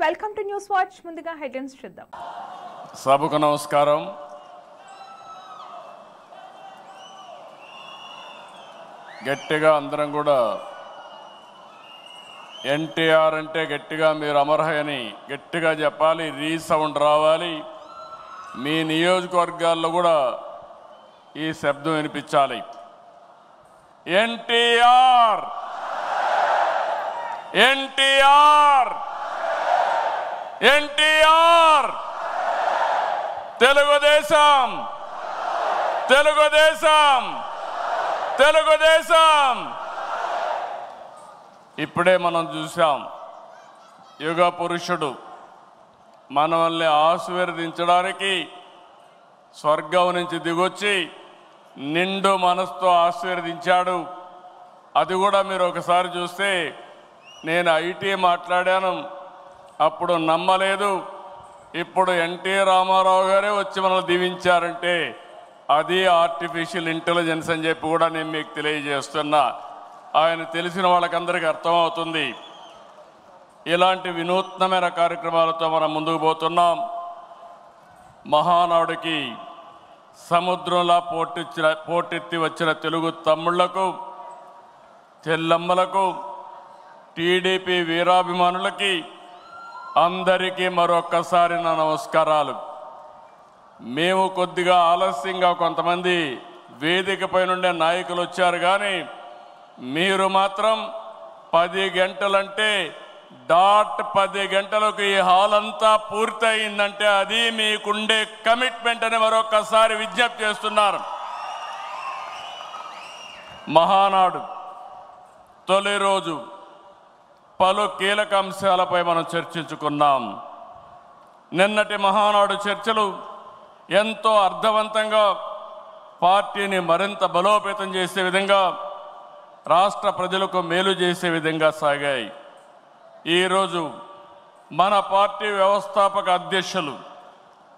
Welcome to news watch. ముందుగా headlines చూద్దాం. సభకు నమస్కారం. గట్టిగా అందరం కూడా ఎన్టీఆర్ అంటే గట్టిగా మీరు అమర్హయని గట్టిగా చెప్పాలి. రీసౌండ్ రావాలి. మీ నియోజకవర్గాల్లో కూడా ఈ శబ్దం వినిపించాలి. ఎన్టీఆర్, ఎన్టీఆర్, ఎన్టీఆర్, తెలుగుదేశం, తెలుగుదేశం, తెలుగుదేశం. ఇప్పుడే మనం చూసాం, యుగ పురుషుడు మనల్ని ఆశీర్వదించడానికి స్వర్గం నుంచి దిగొచ్చి నిండు మనసుతో ఆశీర్వదించాడు. అది కూడా మీరు ఒకసారి చూస్తే, నేను ఐటీ మాట్లాడాను, అప్పుడు నమ్మలేదు. ఇప్పుడు ఎన్టీ రామారావు గారే వచ్చి మనల్ని దీవించారంటే అది ఆర్టిఫిషియల్ ఇంటెలిజెన్స్ అని చెప్పి కూడా నేను మీకు తెలియజేస్తున్నా. ఆయన తెలిసిన వాళ్ళకందరికీ అర్థమవుతుంది. ఇలాంటి వినూత్నమైన కార్యక్రమాలతో మనం ముందుకు పోతున్నాం. మహానాడుకి సముద్రంలా పోటెత్తి వచ్చిన తెలుగు తమ్ముళ్లకు, చెల్లమ్మలకు, టీడీపీ వీరాభిమానులకి అందరికీ మరొక్కసారి నా నమస్కారాలు. మేము కొద్దిగా ఆలస్యంగా కొంతమంది వేదికపై నుండే నాయకులు వచ్చారు, కానీ మీరు మాత్రం 10 గంటలంటే డాట్ 10 గంటలకు ఈ హాల్ అంతా పూర్తయిందంటే అది మీకుండే కమిట్మెంట్ అని మరొక్కసారి విజ్ఞప్తి చేస్తున్నారు. మహానాడు తొలి రోజు పలు కీలక అంశాలపై మనం చర్చించుకున్నాం. నిన్నటి మహానాడు చర్చలు ఎంతో అర్థవంతంగా పార్టీని మరింత బలోపేతం చేసే విధంగా, రాష్ట్ర ప్రజలకు మేలు చేసే విధంగా సాగాయి. ఈరోజు మన పార్టీ వ్యవస్థాపక అధ్యక్షులు,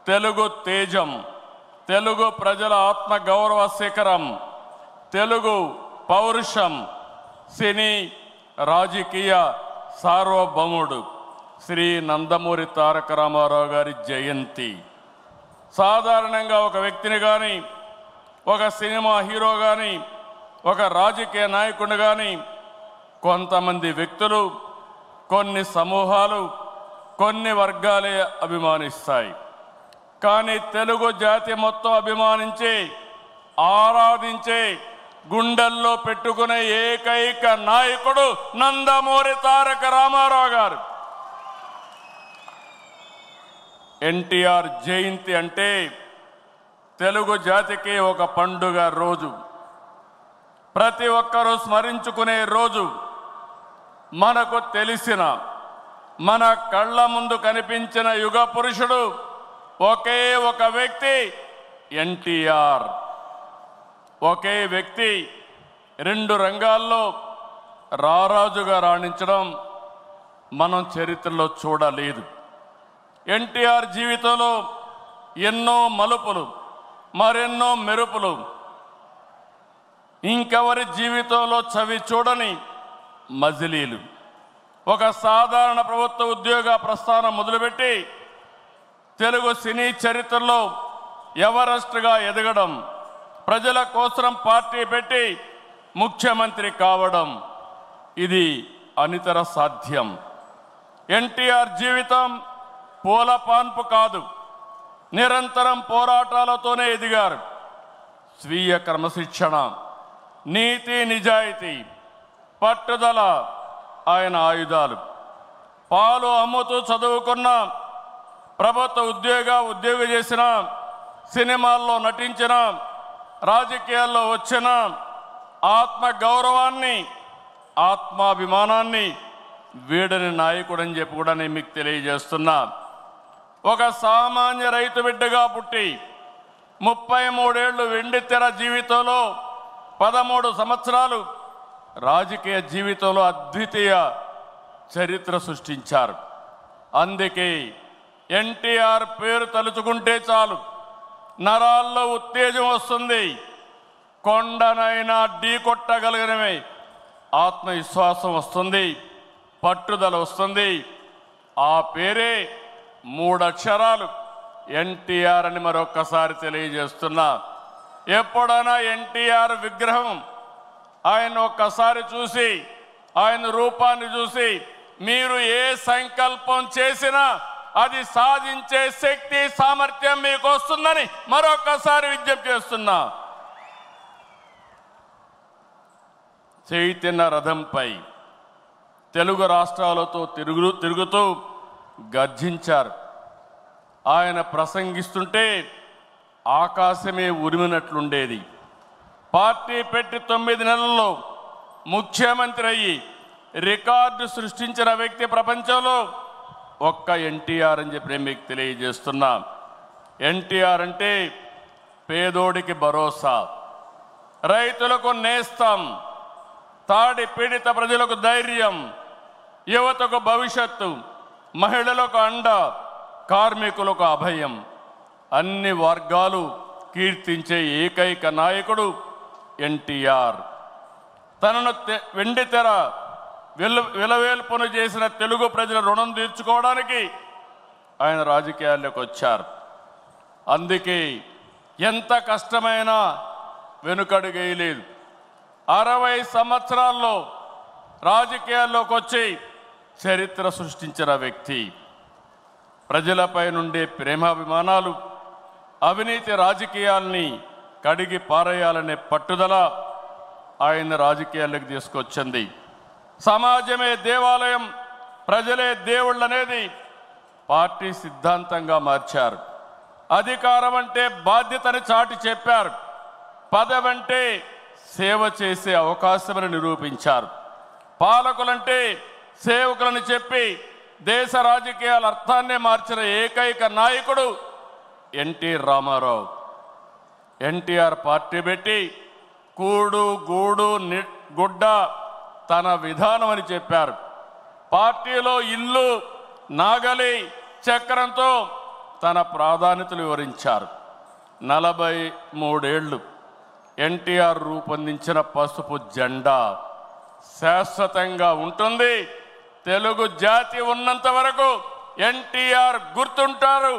తెలుగు తేజం, తెలుగు ప్రజల ఆత్మ గౌరవ శిఖరం, తెలుగు పౌరుషం, సినీ రాజకీయ సార్వభౌముడు శ్రీ నందమూరి తారక రామారావు గారి జయంతి. సాధారణంగా ఒక వ్యక్తిని కానీ, ఒక సినిమా హీరో కానీ, ఒక రాజకీయ నాయకుడిని కానీ కొంతమంది వ్యక్తులు, కొన్ని సమూహాలు, కొన్ని వర్గాలే అభిమానిస్తాయి. కానీ తెలుగు జాతి మొత్తం అభిమానించే, ఆరాధించే, గుండెల్లో పెట్టుకునే ఏకైక నాయకుడు నందమూరి తారక రామారావు గారు. ఎన్టీఆర్ జయంతి అంటే తెలుగు జాతికి ఒక పండుగ రోజు, ప్రతి ఒక్కరూ స్మరించుకునే రోజు. మనకు తెలిసిన, మన కళ్ళ ముందు కనిపించిన యుగ పురుషుడు ఒకే ఒక వ్యక్తి, ఎన్టీఆర్. ఒకే వ్యక్తి 2 రంగాల్లో రారాజుగా రాణించడం మనం చరిత్రలో చూడలేదు. ఎన్టీఆర్ జీవితంలో ఎన్నో మలుపులు, మరెన్నో మెరుపులు, ఇంకెవరి జీవితంలో చవి చూడని మజిలీలు. ఒక సాధారణ ప్రభుత్వ ఉద్యోగ ప్రస్థానం మొదలుపెట్టి తెలుగు సినీ చరిత్రలో ఎవరెస్ట్గా ఎదగడం, ప్రజల కోసం పార్టీ పెట్టి ముఖ్యమంత్రి కావడం, ఇది అనితర సాధ్యం. ఎన్టీఆర్ జీవితం పూల పాన్పు కాదు, నిరంతరం పోరాటాలతోనే ఎదిగారు. స్వీయ క్రమశిక్షణ, నీతి నిజాయితీ, పట్టుదల ఆయన ఆయుధాలు. పాలు అమ్ముతూ చదువుకున్న, ప్రభుత్వ ఉద్యోగం చేసిన, సినిమాల్లో నటించిన, రాజకీయాల్లో వచ్చిన, ఆత్మ గౌరవాన్ని, ఆత్మాభిమానాన్ని వీడని నాయకుడని చెప్పి కూడా నేను మీకు తెలియజేస్తున్నా. ఒక సామాన్య రైతు బిడ్డగా పుట్టి 33 ఏళ్ళు వెండితెర జీవితంలో 13 సంవత్సరాలు రాజకీయ జీవితంలో అద్వితీయ చరిత్ర సృష్టించారు. అందుకే ఎన్టీఆర్ పేరు తలుచుకుంటే చాలు నరాల్లో ఉత్తేజం వస్తుంది. కొండనైనా ఢీ కొట్టగలిగినవి ఆత్మవిశ్వాసం వస్తుంది, పట్టుదల వస్తుంది. ఆ పేరే 3 అక్షరాలు ఎన్టీఆర్ అని మరొక్కసారి తెలియజేస్తున్నా. ఎప్పుడైనా ఎన్టీఆర్ విగ్రహం ఆయన ఒక్కసారి చూసి, ఆయన రూపాన్ని చూసి మీరు ఏ సంకల్పం చేసినా అది సాధించే శక్తి సామర్థ్యం మీకు వస్తుందని మరొక్కసారి విజ్ఞప్తి చేస్తున్నా. చైతన్య రథంపై తెలుగు రాష్ట్రాలతో తిరుగుతూ గర్జించారు. ఆయన ప్రసంగిస్తుంటే ఆకాశమే ఉరిమినట్లుండేది. పార్టీ పెట్టి 9 నెలల్లో ముఖ్యమంత్రి అయ్యి రికార్డు సృష్టించిన వ్యక్తి ప్రపంచంలో ఒక్క ఎన్టీఆర్ అని చెప్పి మీకు తెలియజేస్తున్నా. ఎన్టీఆర్ అంటే పేదోడికి భరోసా, రైతులకు నేస్తం, తాడి పీడిత ప్రజలకు ధైర్యం, యువతకు భవిష్యత్తు, మహిళలకు అండ, కార్మికులకు అభయం. అన్ని వర్గాలు కీర్తించే ఏకైక నాయకుడు ఎన్టీఆర్. తనను వెండితెర విలవేల్పును చేసిన తెలుగు ప్రజల రుణం తీర్చుకోవడానికి ఆయన రాజకీయాల్లోకి వచ్చారు. అందుకే ఎంత కష్టమైనా వెనుకడుగేయలేదు. 60 సంవత్సరాల్లో రాజకీయాల్లోకి వచ్చి చరిత్ర సృష్టించిన వ్యక్తి. ప్రజలపై నుండే ప్రేమాభిమానాలు, అవినీతి రాజకీయాల్ని కడిగి పారేయాలనే పట్టుదల ఆయన రాజకీయాల్లోకి తీసుకొచ్చింది. సమాజమే దేవాలయం, ప్రజలే దేవుళ్ళు అనేది పార్టీ సిద్ధాంతంగా మార్చారు. అధికారం అంటే బాధ్యతని చాటి చెప్పారు. పదవంటే సేవ చేసే అవకాశమని నిరూపించారు. పాలకులంటే సేవకులని చెప్పి దేశ రాజకీయాల అర్థాన్నే మార్చిన ఏకైక నాయకుడు ఎన్టీ రామారావు. ఎన్టీఆర్ పార్టీ పెట్టి కూడు గూడు గుడ్డ తన విధానం అని చెప్పారు. పార్టీలో ఇల్లు, నాగలి, చక్రంతో తన ప్రాధాన్యతలు వివరించారు. 43 ఏళ్ళు ఎన్టీఆర్ రూపొందించిన పసుపు జెండా శాశ్వతంగా ఉంటుంది. తెలుగు జాతి ఉన్నంత వరకు ఎన్టీఆర్ గుర్తుంటారు.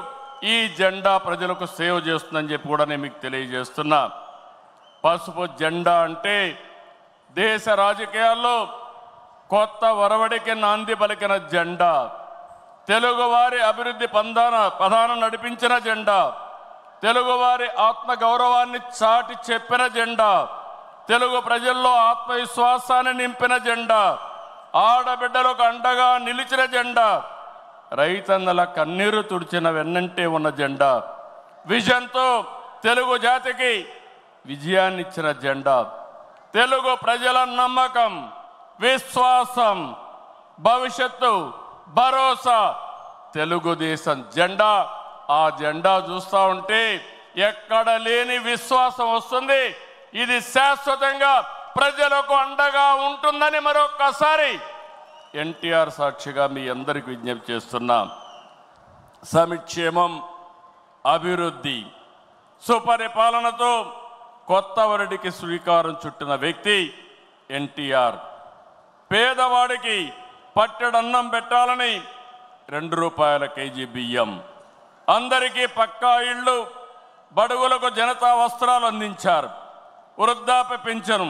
ఈ జెండా ప్రజలకు సేవ చేస్తుందని చెప్పి కూడా నేను మీకు తెలియజేస్తున్నా. పసుపు జెండా అంటే దేశ రాజకీయాల్లో కొత్త ఒరవడికి నాంది పలికిన జెండా, తెలుగువారి అభివృద్ధి పదాన నడిపించిన జెండా, తెలుగువారి ఆత్మ గౌరవాన్ని చాటి చెప్పిన జెండా, తెలుగు ప్రజల్లో ఆత్మవిశ్వాసాన్ని నింపిన జెండా, ఆడబిడ్డలకు అండగా నిలిచిన జెండా, రైతన్నల కన్నీరు తుడిచిన వెన్నంటే ఉన్న జెండా, విజన్తో తెలుగు జాతికి విజయాన్నిచ్చిన జెండా, తెలుగు ప్రజల నమ్మకం, విశ్వాసం, భవిష్యత్తు, భరోసా తెలుగుదేశం జెండా. ఆ జెండా చూస్తూ ఉంటే ఎక్కడ లేని విశ్వాసం వస్తుంది. ఇది శాశ్వతంగా ప్రజలకు అండగా ఉంటుందని మరొక్కసారి ఎన్టీఆర్ సాక్షిగా మీ అందరికీ విజ్ఞప్తి చేస్తున్నాం. సంక్షేమం, అభివృద్ధి, సుపరిపాలనతో కొత్త వరడికి శ్రీకారం చుట్టిన వ్యక్తి ఎన్టీఆర్. పేదవాడికి పట్టెడన్నం పెట్టాలని 2 రూపాయల కేజీ బియ్యం, అందరికీ పక్కా ఇళ్ళు, బడుగులకు జనతా వస్త్రాలు అందించారు. వృద్ధాప్య పింఛను,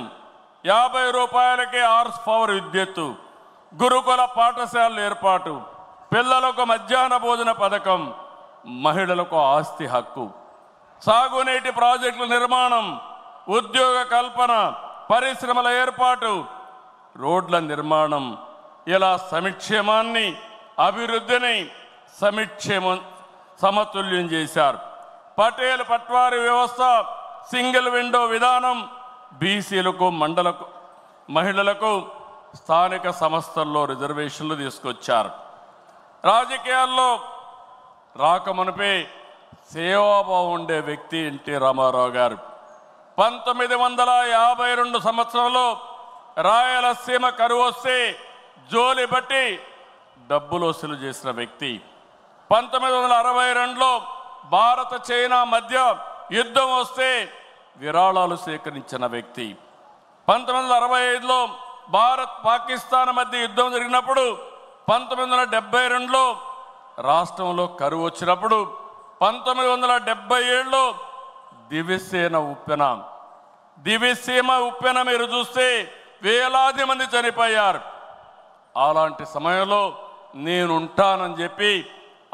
50 రూపాయలకే హార్స్ పవర్ విద్యుత్తు, గురుకుల పాఠశాలల ఏర్పాటు, పిల్లలకు మధ్యాహ్న భోజన పథకం, మహిళలకు ఆస్తి హక్కు, సాగునీటి ప్రాజెక్టుల నిర్మాణం, ఉద్యోగ కల్పన, పరిశ్రమల ఏర్పాటు, రోడ్ల నిర్మాణం, ఇలా సంక్షేమాన్ని, అభివృద్ధిని సమతుల్యం చేశారు. పటేల్ పట్వారీ వ్యవస్థ, సింగిల్ విండో విధానం, బీసీలకు, మహిళలకు స్థానిక సంస్థల్లో రిజర్వేషన్లు తీసుకొచ్చారు. రాజకీయాల్లో రాకమునిపే సేవాభావం ఉండే వ్యక్తి ఎన్టీ రామారావు గారు. 1952 సంవత్సరంలో రాయలసీమ కరువు వస్తే జోలి బట్టి డబ్బులు వసూలు చేసిన వ్యక్తి. 1962లో భారత చైనా మధ్య యుద్ధం వస్తే విరాళాలు సేకరించిన వ్యక్తి. 1965లో భారత్ పాకిస్తాన్ మధ్య యుద్ధం జరిగినప్పుడు 1972లో రాష్ట్రంలో కరువు వచ్చినప్పుడు 1977లో దివిసీమ ఉప్పెన మీరు చూస్తే వేలాది మంది చనిపోయారు. అలాంటి సమయంలో నేనుంటానని చెప్పి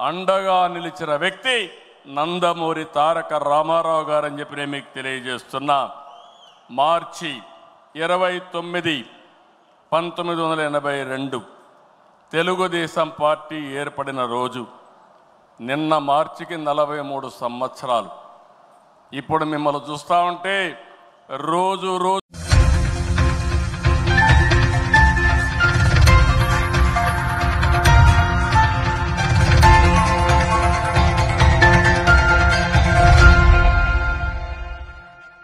అండగా నిలిచిన వ్యక్తి నందమూరి తారక రామారావు గారని చెప్పి నేను మీకు తెలియజేస్తున్నా. మార్చి 29, 1982 తెలుగుదేశం పార్టీ ఏర్పడిన రోజు. నిన్న మార్చికి 43 సంవత్సరాలు. ఇప్పుడు మిమ్మల్ని చూస్తూ ఉంటే రోజు